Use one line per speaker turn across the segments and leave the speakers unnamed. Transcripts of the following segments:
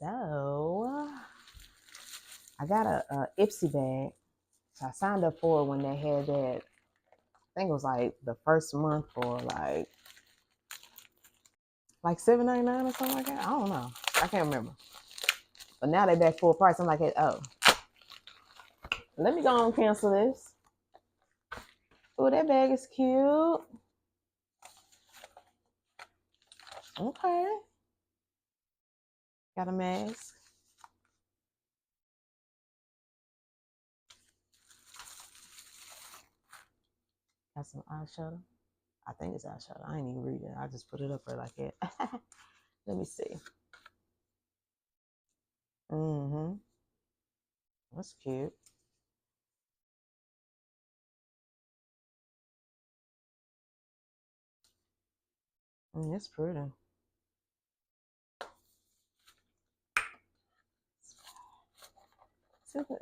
So I got a ISPY bag. So I signed up for it when they had that. I think it was like the first month for like $7.99 or something like that. I don't know. I can't remember. But now they back full price. I'm like, oh, let me go and cancel this. Oh, that bag is cute. Okay. Got a mask. Got some eyeshadow. I think it's eyeshadow. I ain't even read it. I just put it up there like that. Let me see. Mm-hmm. That's cute. It's pretty.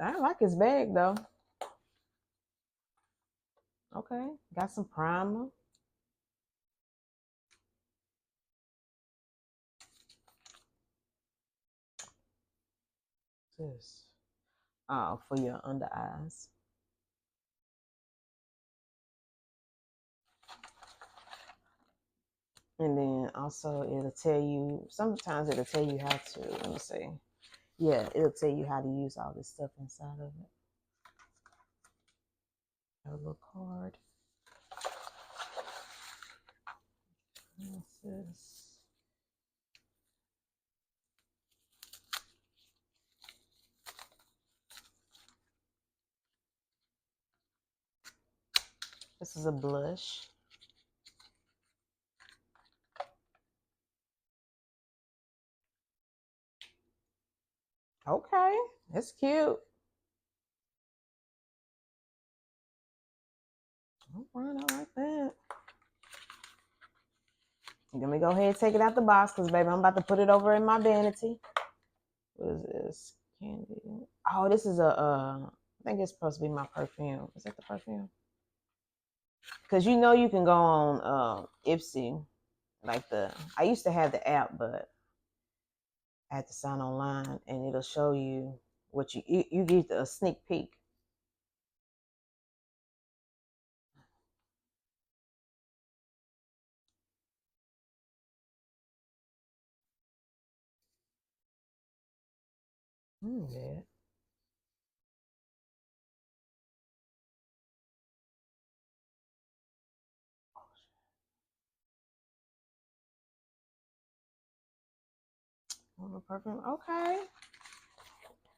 I like his bag though. Okay. Got some primer. This. Oh, for your under eyes. And then also it'll tell you, sometimes it'll tell you how to, let me see. Yeah, it'll tell you how to use all this stuff inside of it. A little card. What's this? This is a blush. Okay, it's cute. All right, I like that. Let me go ahead and take it out the box because, baby, I'm about to put it over in my vanity. What is this? Candy. Oh, this is I think it's supposed to be my perfume. Is that the perfume? Because you know you can go on ISPY, I used to have the app, but I had to sign online, and it'll show you what you get a sneak peek. Yeah. Perfume. Okay.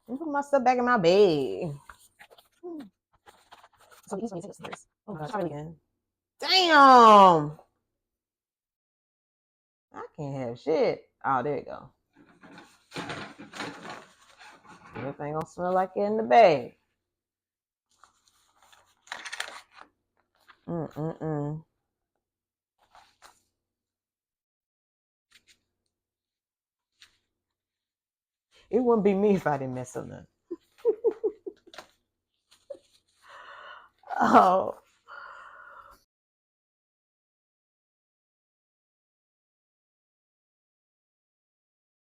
Let me put my stuff back in my bag. So easy to take this. Oh gosh, try it again. Damn! I can't have shit. Oh, there you go. Everything gonna smell like it in the bag. Mm-mm-mm. It wouldn't be me if I didn't mess up nothing. Oh,